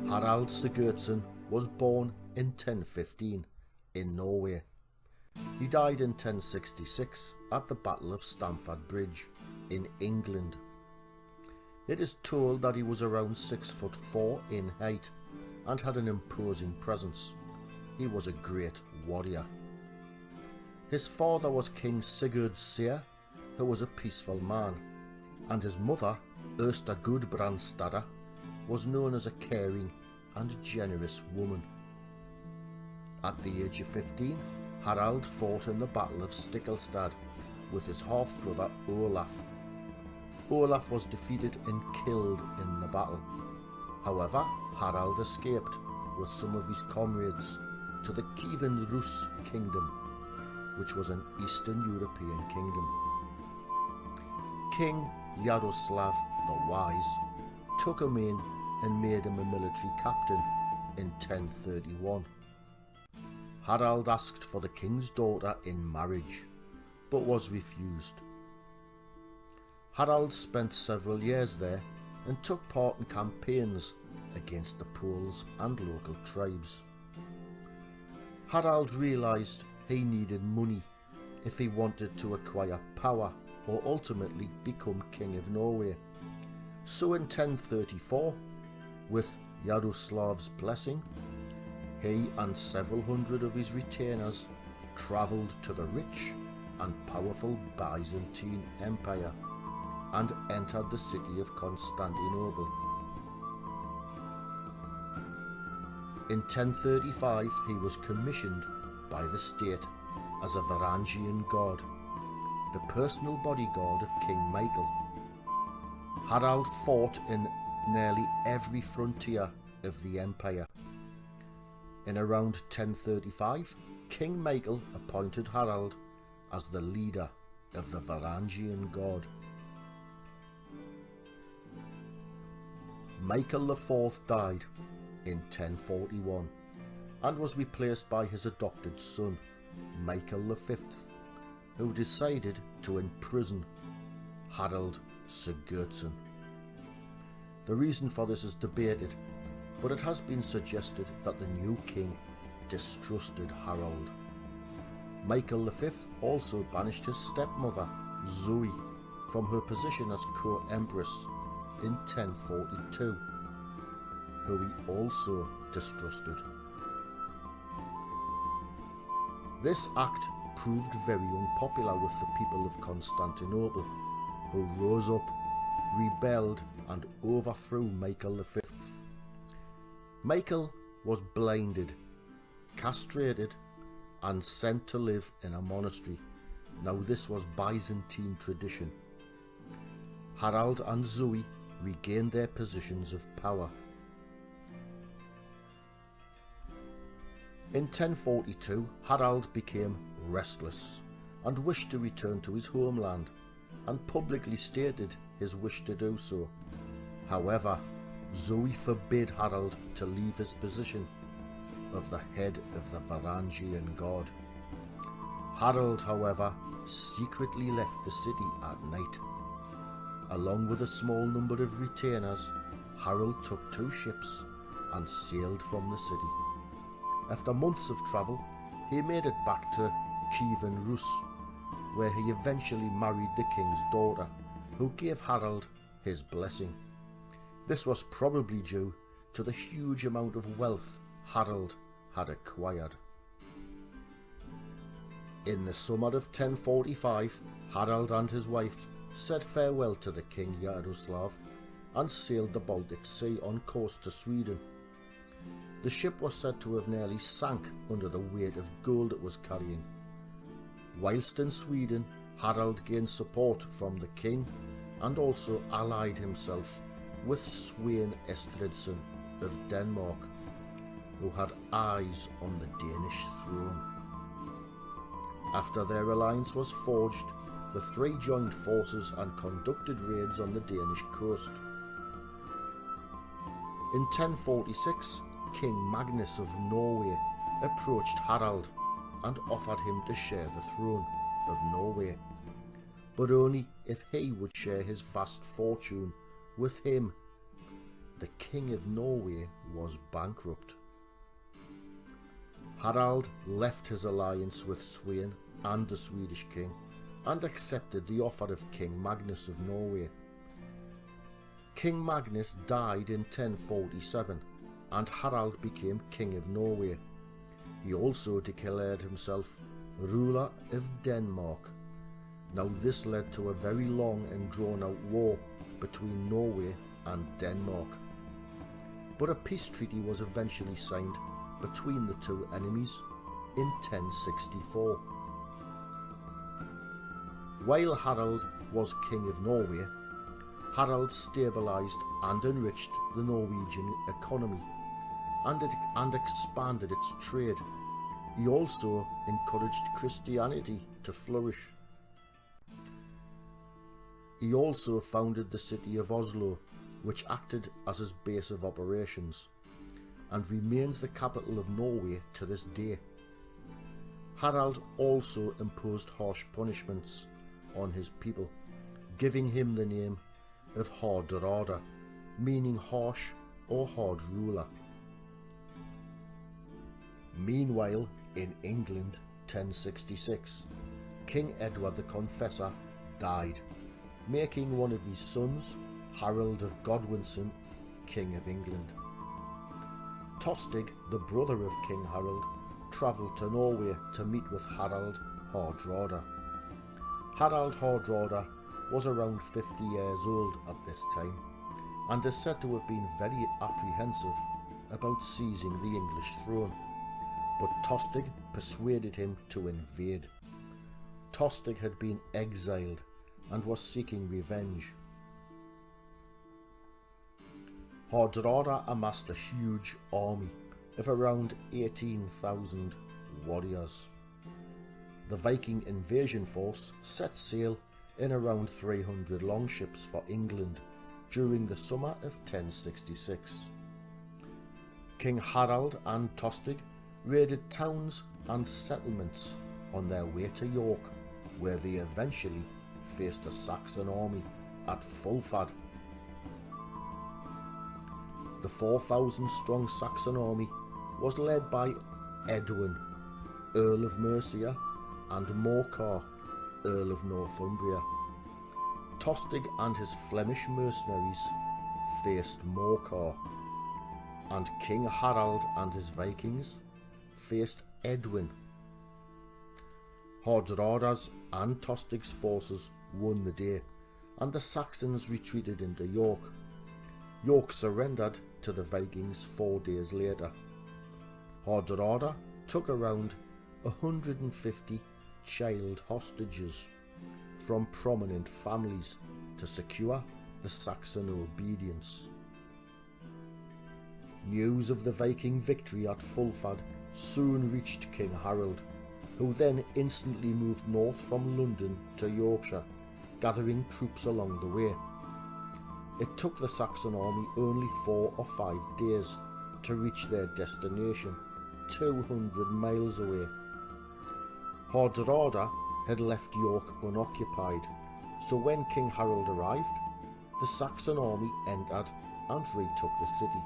Harald Sigurdsson was born in 1015 in Norway. He died in 1066 at the Battle of Stamford Bridge in England. It is told that he was around 6'4" in height and had an imposing presence. He was a great warrior. His father was King Sigurdsson, who was a peaceful man, and his mother, Ersta Gudbrandsdottir, was known as a caring and generous woman. At the age of 15, Harald fought in the Battle of Stiklestad with his half-brother Olaf. Olaf was defeated and killed in the battle. However, Harald escaped with some of his comrades to the Kievan Rus kingdom, which was an Eastern European kingdom. King Yaroslav the Wise took him in and made him a military captain in 1031. Harald asked for the king's daughter in marriage, but was refused. Harald spent several years there and took part in campaigns against the Poles and local tribes. Harald realised he needed money if he wanted to acquire power or ultimately become King of Norway. So in 1034, with Yaroslav's blessing, he and several hundred of his retainers travelled to the rich and powerful Byzantine Empire and entered the city of Constantinople. In 1035 he was commissioned by the state as a Varangian god, the personal bodyguard of King Michael. Harald fought in nearly every frontier of the empire. In around 1035, King Michael appointed Harald as the leader of the Varangian god. Michael IV died in 1041 and was replaced by his adopted son, Michael V, who decided to imprison Harald Sigurdsson. The reason for this is debated, but it has been suggested that the new king distrusted Harold. Michael V also banished his stepmother, Zoe, from her position as co-empress in 1042, who he also distrusted. This act proved very unpopular with the people of Constantinople, who rose up, rebelled and overthrew Michael V. Michael was blinded, castrated and sent to live in a monastery. Now this was Byzantine tradition. Harald and Zoe regained their positions of power. In 1042, Harald became restless and wished to return to his homeland and publicly stated his wish to do so. However, Zoe forbid Harald to leave his position of the head of the Varangian god. Harald, however, secretly left the city at night. Along with a small number of retainers, Harald took 2 ships and sailed from the city. After months of travel, he made it back to Kievan Rus, where he eventually married the king's daughter, who gave Harald his blessing. This was probably due to the huge amount of wealth Harald had acquired. In the summer of 1045, Harald and his wife said farewell to the King Yaroslav and sailed the Baltic Sea on course to Sweden. The ship was said to have nearly sank under the weight of gold it was carrying. Whilst in Sweden, Harald gained support from the king and also allied himself with Sweyn Estridsson of Denmark, who had eyes on the Danish throne. After their alliance was forged, the 3 joined forces and conducted raids on the Danish coast. In 1046, King Magnus of Norway approached Harald and offered him to share the throne of Norway, but only if he would share his vast fortune with him. The King of Norway was bankrupt. Harald left his alliance with Sweyn and the Swedish king and accepted the offer of King Magnus of Norway. King Magnus died in 1047 and Harald became King of Norway. He also declared himself ruler of Denmark. Now this led to a very long and drawn-out war between Norway and Denmark. But a peace treaty was eventually signed between the two enemies in 1064. While Harald was King of Norway, Harald stabilised and enriched the Norwegian economy and expanded its trade. He also encouraged Christianity to flourish. He also founded the city of Oslo, which acted as his base of operations, and remains the capital of Norway to this day. Harald also imposed harsh punishments on his people, giving him the name of Hardrada, meaning harsh or hard ruler. Meanwhile, in England, 1066, King Edward the Confessor died, making one of his sons, Harold of Godwinson, King of England. Tostig, the brother of King Harold, travelled to Norway to meet with Harald Hardrada. Harald Hardrada was around 50 years old at this time and is said to have been very apprehensive about seizing the English throne, but Tostig persuaded him to invade. Tostig had been exiled and was seeking revenge. Hardrada amassed a huge army of around 18,000 warriors. The Viking invasion force set sail in around 300 longships for England during the summer of 1066. King Harald and Tostig raided towns and settlements on their way to York, where they eventually faced a Saxon army at Fulford. The 4,000-strong Saxon army was led by Edwin, Earl of Mercia, and Morcar, Earl of Northumbria. Tostig and his Flemish mercenaries faced Morcar, and King Harald and his Vikings faced Edwin. Hardrada's and Tostig's forces won the day, and the Saxons retreated into York. York surrendered to the Vikings 4 days later. Hardrada took around 150 child hostages from prominent families to secure the Saxon obedience. News of the Viking victory at Fulford soon reached King Harold, who then instantly moved north from London to Yorkshire, gathering troops along the way. It took the Saxon army only 4 or 5 days to reach their destination, 200 miles away. Hardrada had left York unoccupied, so when King Harold arrived, the Saxon army entered and retook the city.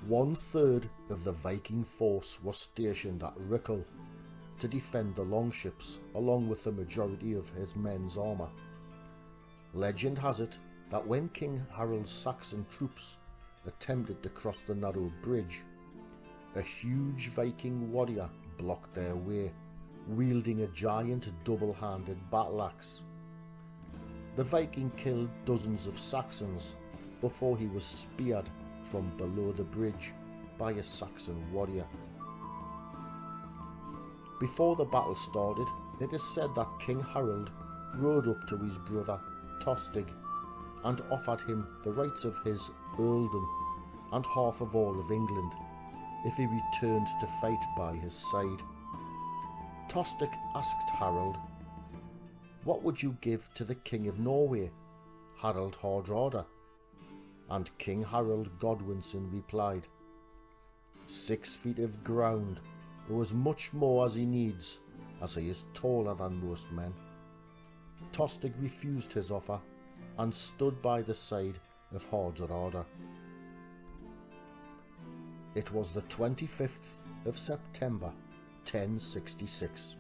One-third of the Viking force was stationed at Rickel to defend the longships along with the majority of his men's armour. Legend has it that when King Harold's Saxon troops attempted to cross the narrow bridge, a huge Viking warrior blocked their way, wielding a giant double-handed battle axe. The Viking killed dozens of Saxons before he was speared from below the bridge by a Saxon warrior. Before the battle started, it is said that King Harold rode up to his brother Tostig and offered him the rights of his earldom and half of all of England if he returned to fight by his side. Tostig asked Harold, "What would you give to the King of Norway, Harald Hardrada?" And King Harold Godwinson replied, 6 feet of ground, or as much more as he needs, as he is taller than most men." Tostig refused his offer and stood by the side of Hardrada. It was the 25th of September 1066,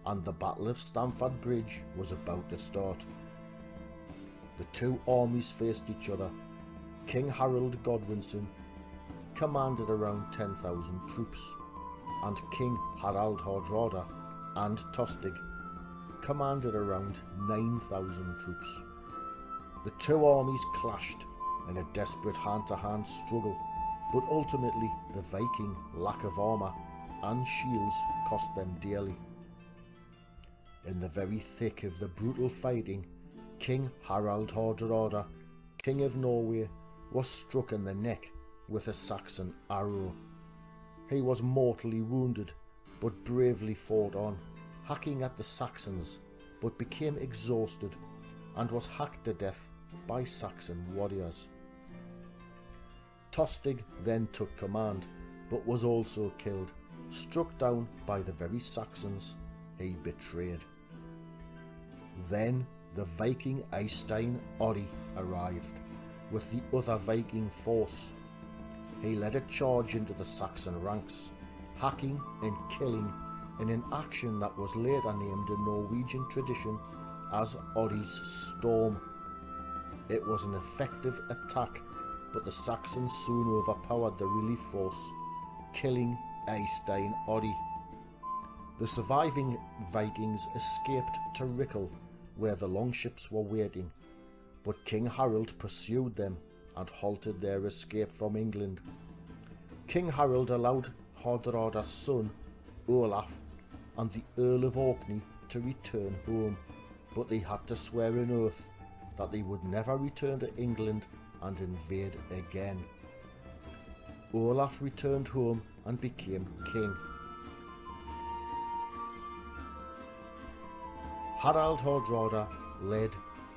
and the Battle of Stamford Bridge was about to start. The two armies faced each other. King Harold Godwinson commanded around 10,000 troops, and King Harald Hardrada and Tostig commanded around 9,000 troops. The two armies clashed in a desperate hand-to-hand struggle, but ultimately the Viking lack of armour and shields cost them dearly. In the very thick of the brutal fighting, King Harald Hardrada, King of Norway, was struck in the neck with a Saxon arrow. He was mortally wounded, but bravely fought on, hacking at the Saxons, but became exhausted and was hacked to death by Saxon warriors. Tostig then took command, but was also killed, struck down by the very Saxons he betrayed. Then the Viking Eystein Orri arrived with the other Viking force. He led a charge into the Saxon ranks, hacking and killing in an action that was later named in Norwegian tradition as Orri's Storm. It was an effective attack, but the Saxons soon overpowered the relief force, killing Eystein Orri. The surviving Vikings escaped to Rickel, where the longships were waiting, but King Harold pursued them and halted their escape from England. King Harold allowed Hardrada's son, Olaf, and the Earl of Orkney to return home, but they had to swear an oath that they would never return to England and invade again. Olaf returned home and became king. Harald Hardrada led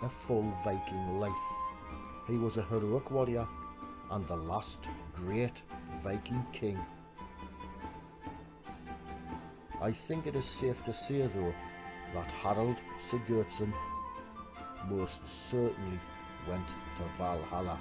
a full Viking life. He was a heroic warrior and the last great Viking king. I think it is safe to say, though, that Harald Sigurdsson most certainly went to Valhalla.